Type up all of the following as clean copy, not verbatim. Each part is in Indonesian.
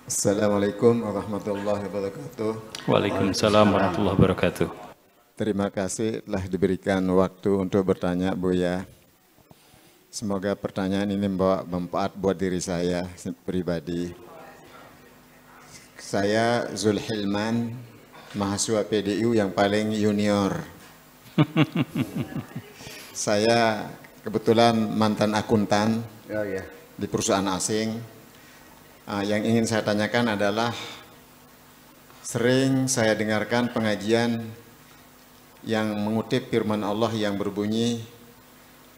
Assalamualaikum warahmatullahi wabarakatuh. Waalaikumsalam warahmatullahi wabarakatuh. Terima kasih telah diberikan waktu untuk bertanya, Buya. Semoga pertanyaan ini membawa manfaat buat diri saya pribadi. Saya Zulhilman, mahasiswa PDIU yang paling junior. Saya kebetulan mantan akuntan di perusahaan asing. Yang ingin saya tanyakan adalah, sering saya dengarkan pengajian yang mengutip firman Allah yang berbunyi,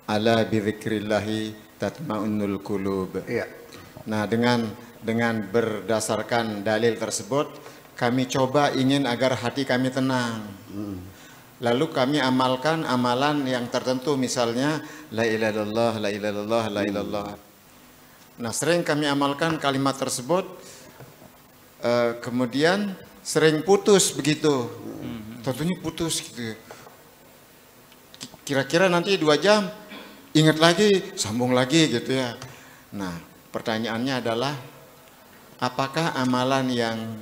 ala bidzikrillahi tatmainnul qulub. Nah, dengan berdasarkan dalil tersebut, kami coba ingin agar hati kami tenang. Lalu kami amalkan amalan yang tertentu, misalnya la ilaha illallah, la ilaha illallah, la ilaha illallah. Nah, sering kami amalkan kalimat tersebut, kemudian sering putus begitu. Tentunya putus gitu. Kira-kira nanti 2 jam, ingat lagi, sambung lagi gitu ya. Nah, pertanyaannya adalah, apakah amalan yang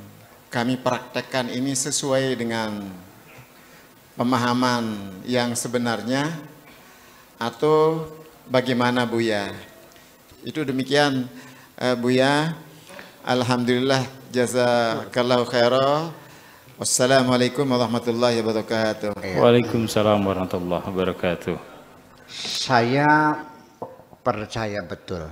kami praktekkan ini sesuai dengan pemahaman yang sebenarnya, atau bagaimana, Buya? Itu demikian, Buya. Alhamdulillah, jazakallahu khairan. Wassalamualaikum warahmatullahi wabarakatuh. Waalaikumsalam warahmatullahi wabarakatuh. Saya percaya betul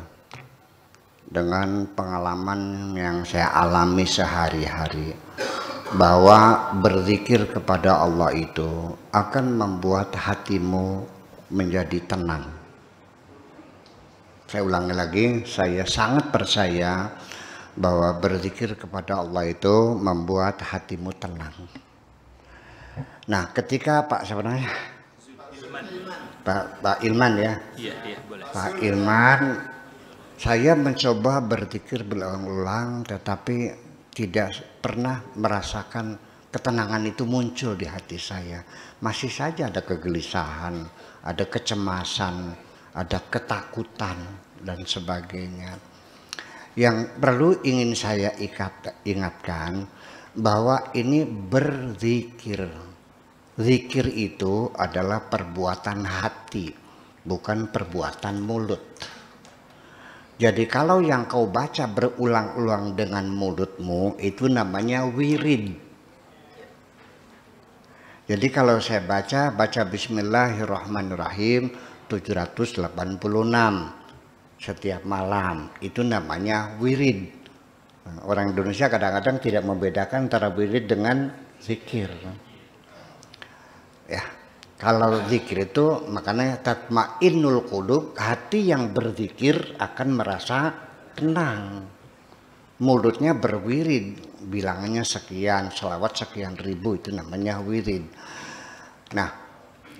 dengan pengalaman yang saya alami sehari-hari, bahwa berzikir kepada Allah itu akan membuat hatimu menjadi tenang. Saya ulangi lagi, saya sangat percaya bahwa berzikir kepada Allah itu membuat hatimu tenang. Nah, ketika Pak siapa namanya? Pak Ilman ya. Iya, boleh. Pak Ilman, saya mencoba berzikir berulang-ulang, tetapi tidak pernah merasakan ketenangan itu muncul di hati saya. Masih saja ada kegelisahan, ada kecemasan, ada ketakutan dan sebagainya. Yang perlu ingin saya ingatkan bahwa ini berzikir. Zikir itu adalah perbuatan hati, bukan perbuatan mulut. Jadi kalau yang kau baca berulang-ulang dengan mulutmu, itu namanya wirid. Jadi kalau saya baca Bismillahirrahmanirrahim 786 setiap malam, itu namanya wirid. Orang Indonesia kadang-kadang tidak membedakan antara wirid dengan zikir. Ya, kalau zikir itu makanya tatmainnul qulub, hati yang berzikir akan merasa tenang. Mulutnya berwirid, bilangannya sekian, selawat sekian ribu, itu namanya wirid. Nah,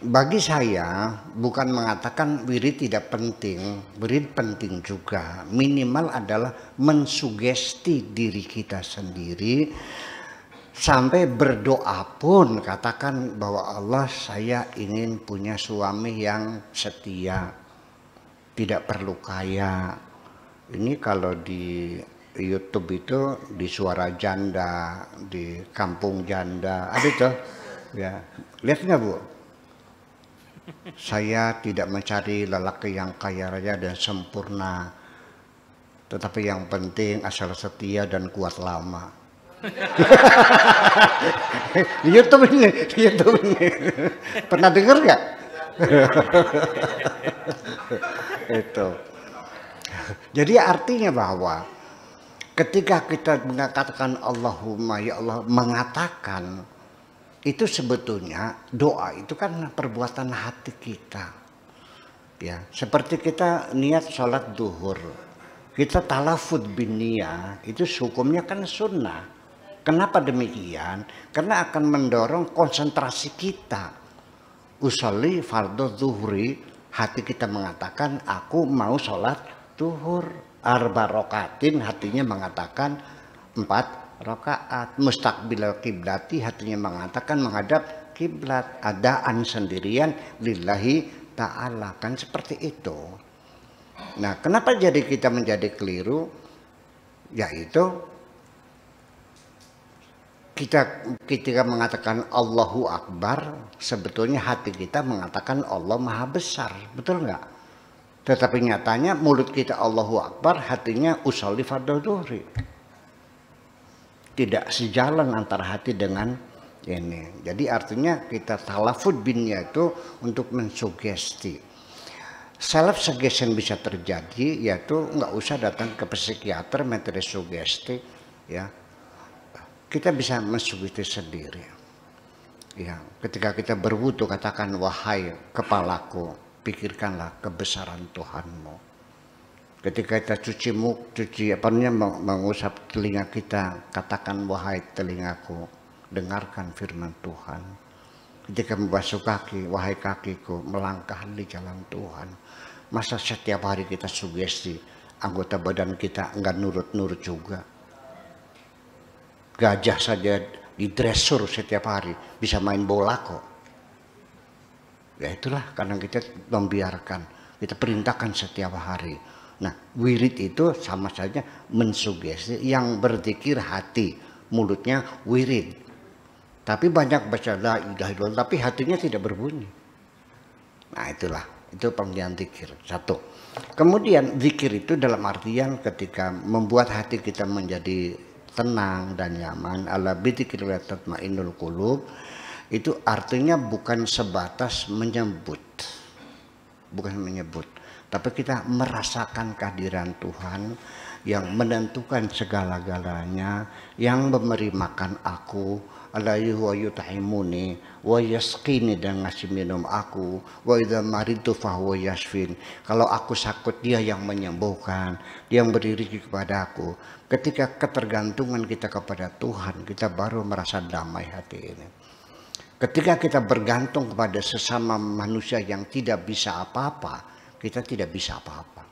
bagi saya bukan mengatakan wirid tidak penting, wirid penting juga. Minimal adalah mensugesti diri kita sendiri. Sampai berdoa pun katakan bahwa Allah, saya ingin punya suami yang setia, tidak perlu kaya. Ini kalau di YouTube itu di Suara Janda, di Kampung Janda, ada itu ya. Lihat nggak Bu? Saya tidak mencari lelaki yang kaya raya dan sempurna, tetapi yang penting asal setia dan kuat lama. YouTube ini. Pernah dengar nggak? Itu. Jadi artinya bahwa ketika kita mengatakan Allahumma ya Allah, mengatakan itu sebetulnya doa itu kan perbuatan hati kita. Ya, seperti kita niat sholat duhur, kita talafud bin niyah, itu hukumnya kan sunnah. Kenapa demikian? Karena akan mendorong konsentrasi kita. Usolli fardhu zuhri, hati kita mengatakan aku mau sholat duhur. Arba rokaatin, hatinya mengatakan 4 rakaat. Mustaqbilal kiblati, hatinya mengatakan menghadap kiblat. Adaan sendirian lillahi ta'ala, kan seperti itu. Nah, kenapa jadi kita menjadi keliru? Yaitu kita ketika mengatakan Allahu Akbar, sebetulnya hati kita mengatakan Allah Maha Besar, betul nggak? Tetapi nyatanya mulut kita Allahu Akbar, hatinya usolli fardhu dhuhri. Tidak sejalan antara hati dengan ini. Jadi artinya kita talafud binnya itu untuk mensugesti. Self suggestion bisa terjadi, yaitu nggak usah datang ke psikiater metode sugesti, ya. Kita bisa mensugesti sendiri. Ya, ketika kita berwudu katakan wahai kepalaku, pikirkanlah kebesaran Tuhanmu. Ketika kita mengusap telinga kita, katakan wahai telingaku, dengarkan firman Tuhan. Ketika membasuh kaki, wahai kakiku, melangkah di jalan Tuhan. Masa setiap hari kita sugesti, anggota badan kita enggak nurut-nurut juga. Gajah saja di dresur setiap hari, bisa main bola kok. Ya itulah karena kita membiarkan, kita perintahkan setiap hari. Nah, wirid itu sama saja mensugesti, yang berzikir hati, mulutnya wirid. Tapi banyak baca la ilaha illallah, tapi hatinya tidak berbunyi. Nah itulah, itu panggilan zikir. Satu. Kemudian zikir itu dalam artian ketika membuat hati kita menjadi tenang dan nyaman. Ala bidzikrillah tatmainnul qulub. Itu artinya bukan sebatas menyebut. Bukan menyebut. Tapi kita merasakan kehadiran Tuhan yang menentukan segala-galanya, yang memberi makan aku, alaihi wa yut'imuni wa yasqini, dan ngasih minum aku, wa idza maritu fahuwa yashfin. Kalau aku sakit dia yang menyembuhkan, dia yang beri rezeki kepada aku. Ketika ketergantungan kita kepada Tuhan, kita baru merasa damai hati ini. Ketika kita bergantung kepada sesama manusia yang tidak bisa apa-apa, kita tidak bisa apa-apa.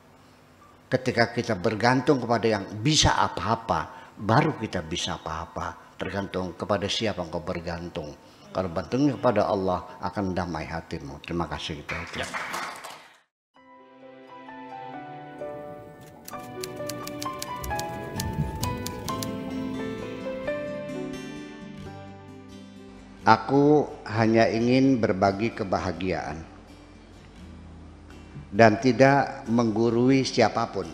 Ketika kita bergantung kepada yang bisa apa-apa, baru kita bisa apa-apa. Tergantung kepada siapa engkau bergantung. Kalau bergantungnya kepada Allah, akan damai hatimu. Terima kasih. Ya. Aku hanya ingin berbagi kebahagiaan dan tidak menggurui siapapun.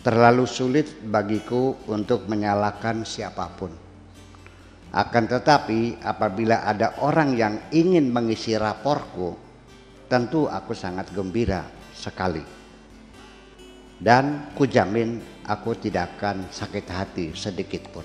Terlalu sulit bagiku untuk menyalahkan siapapun. Akan tetapi apabila ada orang yang ingin mengisi raporku, tentu aku sangat gembira sekali. Dan kujamin aku tidak akan sakit hati sedikit pun.